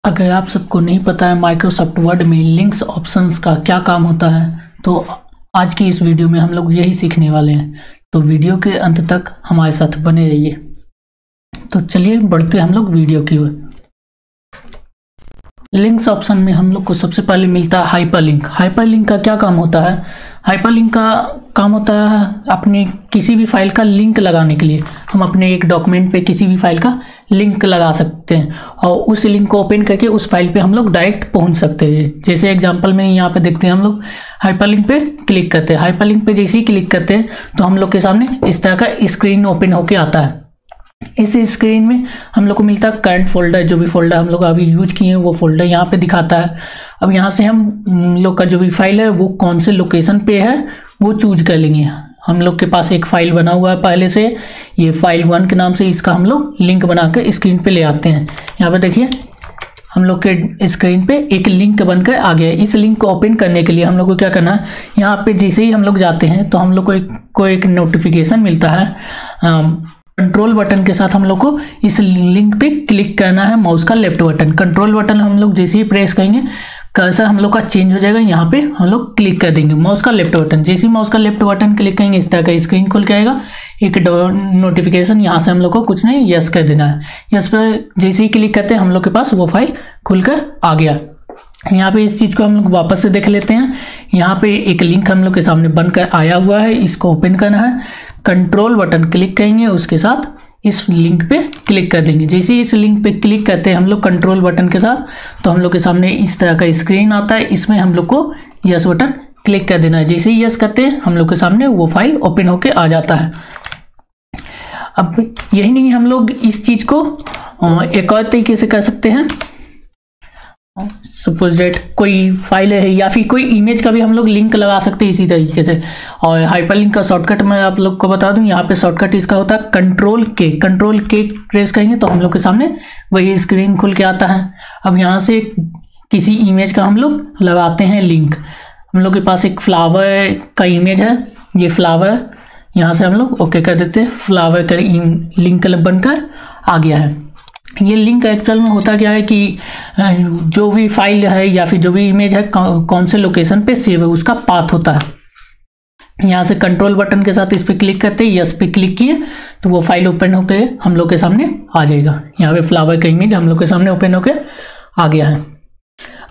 अगर आप सबको नहीं पता है माइक्रोसॉफ्ट वर्ड में लिंक्स ऑप्शंस का क्या काम होता है तो आज की इस वीडियो में हम लोग यही सीखने वाले हैं। तो वीडियो के अंत तक हमारे साथ बने रहिए। तो चलिए बढ़ते हम लोग वीडियो की ओर। लिंक्स ऑप्शन में हम लोग को सबसे पहले मिलता है हाइपरलिंक। हाइपरलिंक का क्या काम होता है? हाइपरलिंक का काम होता है अपने किसी भी फाइल का लिंक लगाने के लिए। हम अपने एक डॉक्यूमेंट पे किसी भी फाइल का लिंक लगा सकते हैं और उस लिंक को ओपन करके उस फाइल पे हम लोग डायरेक्ट पहुंच सकते हैं। जैसे एग्जांपल में यहाँ पे देखते हैं, हम लोग हाइपरलिंक पे क्लिक करते हैं। हाइपरलिंक पे जैसे ही क्लिक करते हैं तो हम लोग के सामने इस तरह का स्क्रीन ओपन होके आता है। इस स्क्रीन में हम लोग को मिलता है करंट फोल्डर, जो भी फोल्डर हम लोग अभी यूज किए हैं वो फोल्डर यहाँ पे दिखाता है। अब यहाँ से हम लोग का जो भी फाइल है वो कौन से लोकेशन पे है वो चूज कर लेंगे। हम लोग के पास एक फाइल बना हुआ है पहले से, ये फाइल 1 के नाम से, इसका हम लोग लिंक बनाकर स्क्रीन पे ले आते हैं। यहाँ पे देखिए हम लोग के स्क्रीन पे एक लिंक बनकर आ गया। इस लिंक को ओपन करने के लिए हम लोग को क्या करना है, यहाँ पे जैसे ही हम लोग जाते हैं तो हम लोग को एक नोटिफिकेशन मिलता है। कंट्रोल बटन के साथ हम लोग को इस लिंक पे क्लिक करना है, माउस का लेफ्ट बटन। कंट्रोल बटन हम लोग जैसे ही प्रेस करेंगे कर्सर हम लोग का चेंज हो जाएगा। यहाँ पे हम लोग क्लिक कर देंगे माउस का लेफ्ट बटन। जैसे ही माउस का लेफ्ट बटन क्लिक करेंगे इस तरह का स्क्रीन खुल के आएगा, एक नोटिफिकेशन। यहाँ से हम लोग को कुछ नहीं, यस कर देना है। यस पर जैसे ही क्लिक करते हैं हम लोग के पास वो फाइल खुलकर आ गया। यहाँ पे इस चीज को हम लोग वापस से देख लेते हैं। यहाँ पे एक लिंक हम लोग के सामने बनकर आया हुआ है, इसको ओपन करना है। कंट्रोल बटन क्लिक करेंगे, उसके साथ इस लिंक पे क्लिक कर देंगे। जैसे ही इस लिंक पे क्लिक करते हैं हम लोग कंट्रोल बटन के साथ तो हम लोग के सामने इस तरह का स्क्रीन आता है। इसमें हम लोग को यस बटन क्लिक कर देना है। जैसे ही यस करते हैं हम लोग के सामने वो फाइल ओपन होके आ जाता है। अब यही नहीं, हम लोग इस चीज को एक और तरीके से कर सकते हैं। सपोज दैट कोई फाइल है या फिर कोई इमेज का भी हम लोग लिंक लगा सकते हैं इसी तरीके से। और हाइपरलिंक का शॉर्टकट मैं आप लोग को बता दूं, यहाँ पे शॉर्टकट इसका होता है कंट्रोल के। कंट्रोल के प्रेस करेंगे तो हम लोग के सामने वही स्क्रीन खुल के आता है। अब यहाँ से किसी इमेज का हम लोग लगाते हैं लिंक। हम लोग के पास एक फ्लावर का इमेज है, ये फ्लावर, यहाँ से हम लोग ओके कर देते हैं। फ्लावर का लिंक बनकर आ गया है। ये लिंक एक्चुअल में होता क्या है कि जो भी फाइल है या फिर जो भी इमेज है कौन से लोकेशन पे सेव है उसका पाथ होता है। यहाँ से कंट्रोल बटन के साथ इस पे क्लिक करते हैं, यस पे क्लिक किए तो वो फाइल ओपन होकर हम लोग के सामने आ जाएगा। यहाँ पे फ्लावर का इमेज हम लोग के सामने ओपन होकर आ गया है।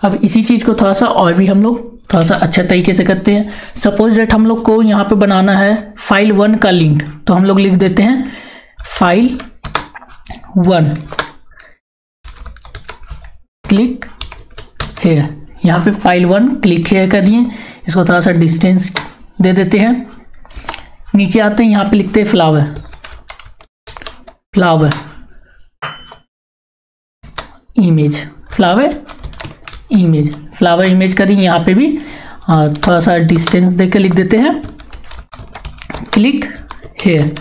अब इसी चीज को थोड़ा सा और भी हम लोग थोड़ा सा अच्छे तरीके से करते हैं। सपोज दैट हम लोग को यहाँ पे बनाना है फाइल 1 का लिंक, तो हम लोग लिख देते हैं फाइल 1 क्लिक हेयर। यहाँ पे फाइल 1 क्लिक हेयर कर दिए, इसको थोड़ा सा डिस्टेंस दे देते हैं। नीचे आते हैं, यहाँ पे लिखते हैं flower, flower image, flower image, flower image कर दिए। यहाँ पे भी थोड़ा सा डिस्टेंस देकर लिख देते हैं क्लिक हेयर।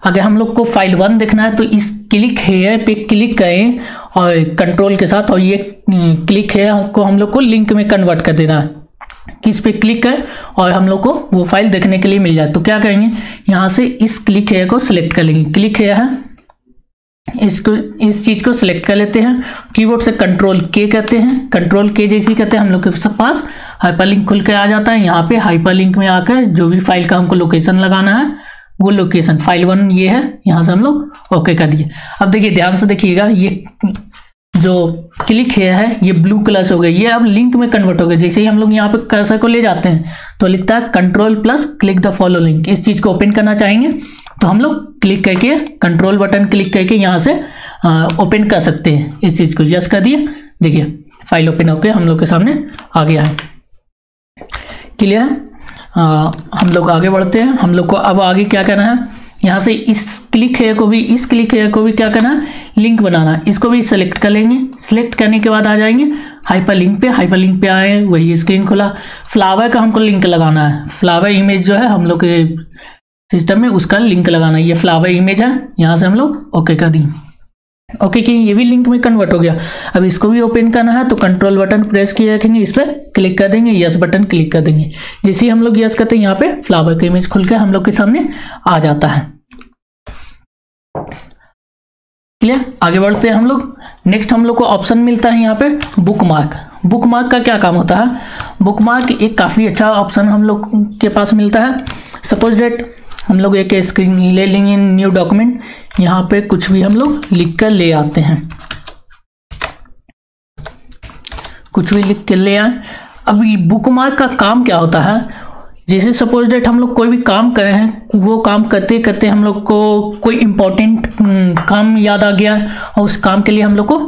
अगर हम लोग को फाइल 1 देखना है तो इस क्लिक हेयर पे क्लिक करें और कंट्रोल के साथ, और ये क्लिक हेयर को हम लोग को लिंक में कन्वर्ट कर देना है। किस पे क्लिक करें और हम लोग को वो फाइल देखने के लिए मिल जाए। तो क्या करेंगे, यहाँ से इस क्लिक हेयर को सिलेक्ट कर लेंगे। क्लिक हेयर है, इसको इस चीज को सिलेक्ट कर लेते हैं। कीबोर्ड से कंट्रोल के कहते हैं। कंट्रोल के जैसे ही कहते हैं हम लोग के पास हाइपरलिंक खुल के आ जाता है। यहाँ पे हाइपरलिंक में आकर जो भी फाइल का हमको लोकेशन लगाना है वो लोकेशन फाइल 1 ये है, यहाँ से हम लोग ओके कर दिए। अब देखिए ध्यान से देखिएगा, ये जो क्लिक है ये ब्लू कलर से हो गया, ये अब लिंक में कन्वर्ट हो गया। जैसे ही हम लोग यहाँ पे कर्सर को ले जाते हैं तो लिखता है control plus click the follow link. इस चीज को ओपन करना चाहेंगे तो हम लोग क्लिक करके कंट्रोल बटन क्लिक करके यहाँ से ओपन कर सकते हैं। इस चीज को यस कर दिए, देखिए फाइल ओपन होकर हम लोग के सामने आ गया है। क्लियर है? हम लोग आगे बढ़ते हैं। हम लोग को अब आगे क्या करना है, यहाँ से इस क्लिक हेयर को भी क्या करना है, लिंक बनाना है। इसको भी सिलेक्ट कर लेंगे। सिलेक्ट करने के बाद आ जाएंगे हाइपरलिंक पे। हाइपरलिंक पे आए, वही स्क्रीन खुला। फ्लावर का हमको लिंक लगाना है। फ्लावर इमेज जो है हम लोग के सिस्टम में उसका लिंक लगाना है। ये फ्लावर इमेज है, यहाँ से हम लोग ओके कर दी। ओके कि ये भी लिंक में कन्वर्ट हो गया। अब इसको भी ओपन करना है तो कंट्रोल बटन प्रेस किए रखेंगे, इस पर क्लिक कर देंगे, यस बटन क्लिक कर देंगे। जैसे ही हम लोग यस करते हैं यहाँ पे फ्लावर का इमेज खुल के हम लोग के सामने आ जाता है। क्लियर, आगे बढ़ते हैं हम लोग। नेक्स्ट हम लोग को ऑप्शन मिलता है यहाँ पे बुकमार्क। बुकमार्क का क्या काम होता है? बुकमार्क एक काफ़ी अच्छा ऑप्शन हम लोग के पास मिलता है। सपोज डेट हम लोग एक स्क्रीन ले लेंगे, न्यू डॉक्यूमेंट, यहाँ पे कुछ भी हम लोग लिख कर ले आते हैं, कुछ भी लिख के ले आए। अब ये बुकमार्क का काम क्या होता है? जैसे सपोज डेट हम लोग कोई भी काम कर रहे हैं, वो काम करते करते हम लोग को कोई इम्पोर्टेंट काम याद आ गया और उस काम के लिए हम लोग को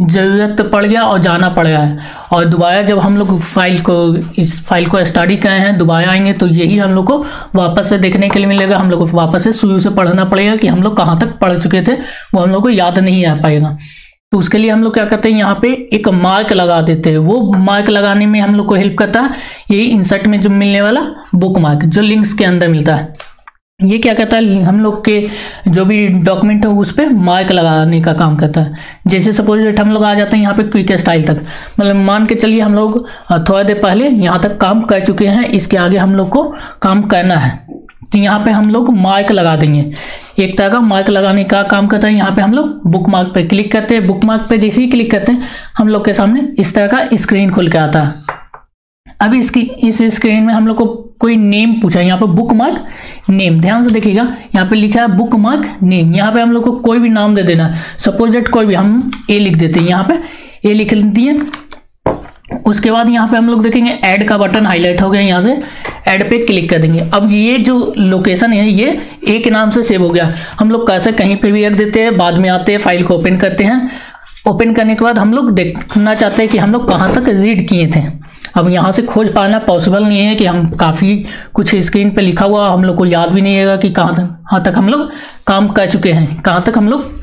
ज़रूरत पड़ गया और जाना पड़ गया है, और दोबारा जब हम लोग इस फाइल को स्टडी कर रहे हैं, दोबारा आएंगे तो यही हम लोग को वापस से देखने के लिए मिलेगा। हम लोग को वापस से शुरू से पढ़ना पड़ेगा कि हम लोग कहाँ तक पढ़ चुके थे, वो हम लोग को याद नहीं आ पाएगा। तो उसके लिए हम लोग क्या करते हैं, यहाँ पे एक मार्क लगा देते हैं। वो मार्क लगाने में हम लोग को हेल्प करता है यही इंसर्ट में जो मिलने वाला बुक मार्क, जो लिंक्स के अंदर मिलता है। ये क्या कहता है, हम लोग के जो भी डॉक्यूमेंट है उस पर मार्क लगाने का काम करता है। जैसे सपोज हम लोग आ जाते हैं यहाँ पे क्विक स्टाइल तक, मतलब मान के चलिए हम लोग थोड़ा देर पहले यहाँ तक काम कर चुके हैं, इसके आगे हम लोग को काम करना है, तो यहाँ पे हम लोग मार्क लगा देंगे। एक तरह का मार्क लगाने का काम करता है। यहाँ पे हम लोग बुक मार्क पे क्लिक करते हैं। बुक मार्क पे जैसे ही क्लिक करते हैं हम लोग के सामने इस तरह का स्क्रीन खुल के आता है। अभी इस स्क्रीन में हम लोग को कोई नेम पूछा है, यहाँ पे बुक मार्क नेम, ध्यान से देखिएगा यहाँ पे लिखा है बुक मार्क नेम। यहाँ पे हम लोग को कोई भी नाम दे देना, सपोज दैट कोई भी, हम ए लिख देते हैं, यहाँ पे ए लिख दिए। उसके बाद यहाँ पे हम लोग देखेंगे ऐड का बटन हाईलाइट हो गया, यहाँ से ऐड पे क्लिक कर देंगे। अब ये जो लोकेशन है ये ए के नाम से सेव हो गया। हम लोग कैसे कहीं पे भी रख देते हैं, बाद में आते हैं फाइल को ओपन करते हैं। ओपन करने के बाद हम लोग देखना चाहते हैं कि हम लोग कहाँ तक रीड किए थे। अब यहाँ से खोज पाना पॉसिबल नहीं है कि हम काफ़ी कुछ स्क्रीन पे लिखा हुआ हम लोग को याद भी नहीं है कि कहाँ तक हम लोग काम कर चुके हैं, कहाँ तक हम लोग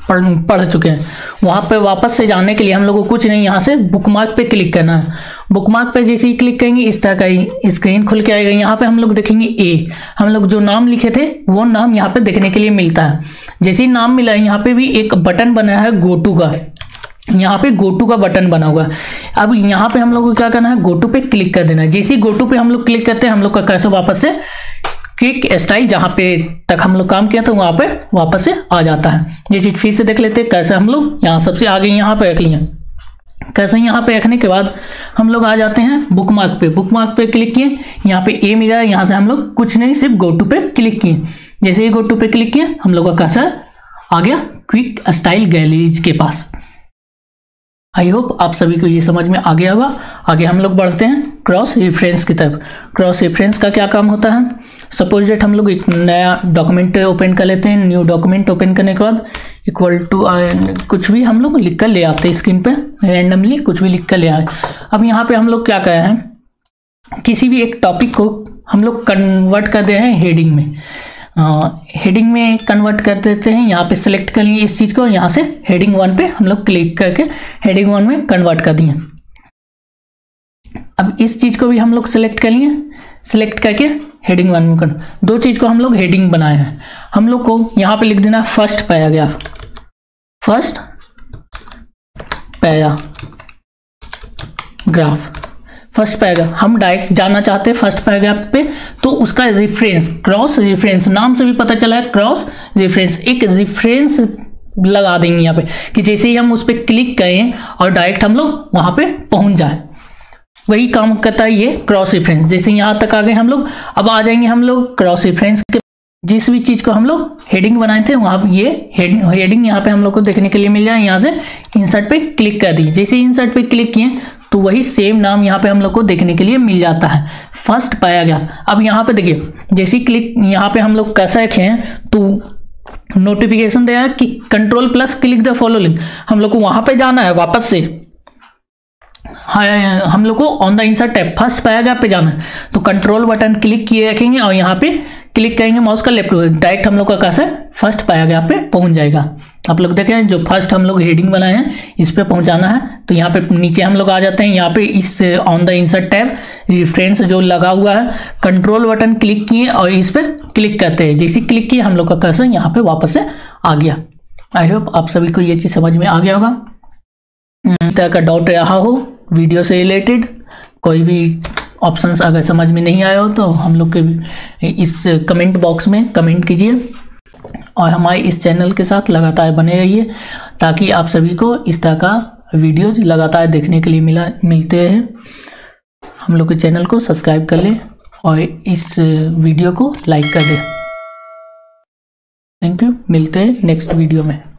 पढ़ चुके हैं। वहाँ पे वापस से जाने के लिए हम लोग को कुछ नहीं, यहाँ से बुकमार्क पे क्लिक करना है। बुकमार्क पे जैसे ही क्लिक करेंगे इस तरह का स्क्रीन खुल के आएगा। यहाँ पे हम लोग देखेंगे ए, हम लोग जो नाम लिखे थे वो नाम यहाँ पे देखने के लिए मिलता है। जैसे ही नाम मिला है यहाँ पे भी एक बटन बना है गो टू का, यहाँ पे गो टू का बटन बना हुआ है। अब यहाँ पे हम लोग को क्या करना है, गो टू पे क्लिक कर देना है। जैसे ही गो टू पे हम लोग क्लिक करते हैं हम लोग का कैसे वापस से क्विक स्टाइल जहाँ पे तक हम लोग काम किया था वहाँ पे वापस से आ जाता है। ये चीज़ फिर से देख लेते हैं कैसे हम लोग यहाँ सबसे आगे यहाँ पे रख लिए। कैसे यहाँ पे रखने के बाद हम लोग आ जाते हैं बुकमार्क पे। बुकमार्क पे क्लिक किए, यहाँ पे ए मिला, यहाँ से हम लोग कुछ नहीं सिर्फ गो टू पे क्लिक किए। जैसे ही गो टू पे क्लिक किए हम लोग का कैसा आ गया, क्विक स्टाइल गैलरीज के पास। आई होप आप सभी को ये समझ में आ गया होगा। आगे हम लोग बढ़ते हैं क्रॉस रेफरेंस की तरफ। क्रॉस रेफरेंस का क्या काम होता है, सपोज डेट हम लोग एक नया डॉक्यूमेंट ओपन कर लेते हैं। न्यू डॉक्यूमेंट ओपन करने के बाद इक्वल टू कुछ भी हम लोग लिख कर ले आते हैं, स्क्रीन पे रैंडमली कुछ भी लिख कर ले आए। अब यहाँ पे हम लोग क्या कर रहे हैं, किसी भी एक टॉपिक को हम लोग कन्वर्ट कर दे रहे हैं हेडिंग में। हेडिंग में कन्वर्ट कर देते हैं। यहाँ पे सिलेक्ट कर लिए इस चीज़ को, यहाँ से हेडिंग 1 पे हम लोग क्लिक करके हेडिंग 1 में कन्वर्ट कर दिए। अब इस चीज़ को भी हम लोग सिलेक्ट कर लिए, सिलेक्ट करके हेडिंग 1 में कर, दो चीज़ को हम लोग हेडिंग बनाए हैं। हम लोग को यहाँ पे लिख देना first paragraph, first paragraph, first paragraph. हम डायरेक्ट जाना चाहते हैं फर्स्ट पैराग्राफ पे, तो उसका रेफरेंस, क्रॉस रेफरेंस, नाम से भी पता चला है क्रॉस रेफरेंस, एक रेफरेंस लगा देंगे यहाँ पे कि जैसे ही हम उस पर क्लिक करें और डायरेक्ट हम लोग वहाँ पे पहुँच जाए। वही काम करता है ये क्रॉस रेफरेंस। जैसे यहाँ तक आ गए हम लोग, अब आ जाएंगे हम लोग क्रॉस रेफरेंस के जिस भी चीज़ को हम लोग हेडिंग बनाए थे वहाँ ये हेडिंग यहाँ पे हम लोग को देखने के लिए मिल जाए। यहाँ से इंसर्ट पे क्लिक कर दी, जैसे इंसर्ट पे क्लिक किए तो वही सेम नाम यहाँ पे हम लोग को देखने के लिए मिल जाता है, फर्स्ट पैराग्राफ। अब यहाँ पे देखिए जैसे क्लिक यहाँ पे हम लोग कैसा रखे हैं तो नोटिफिकेशन देगा कि कंट्रोल+ क्लिक द फॉलोइंग। हम लोग को वहाँ पे जाना है वापस से, हम लोग को on the insert tab first paragraph पे जाना है, तो कंट्रोल बटन क्लिक किए रखेंगे और यहाँ पे क्लिक करेंगे माउस का लेफ्ट, डायरेक्ट हम लोग का कैसे फर्स्ट पैराग्राफ पे पहुंच जाएगा। आप लोग देखें जो फर्स्ट हम लोग हेडिंग बनाए हैं इस पे पहुंचाना है, तो यहाँ पे नीचे हम लोग आ जाते हैं। यहाँ पे इस on the insert tab reference जो लगा हुआ है, कंट्रोल बटन क्लिक किए और इस पे क्लिक करते हैं। जैसे क्लिक किए हम लोग का कैसे यहाँ पे वापस से आ गया। आई होप आप सभी को ये चीज़ समझ में आ गया होगा। तरह का डाउट रहा हो वीडियो से रिलेटेड, कोई भी ऑप्शंस अगर समझ में नहीं आया हो तो हम लोग के इस कमेंट बॉक्स में कमेंट कीजिए। और हमारे इस चैनल के साथ लगातार बने रहिए, ताकि आप सभी को इस तरह का वीडियोज लगातार देखने के लिए मिलते हैं। हम लोग के चैनल को सब्सक्राइब कर लें और इस वीडियो को लाइक कर दें। थैंक यू, मिलते हैं नेक्स्ट वीडियो में।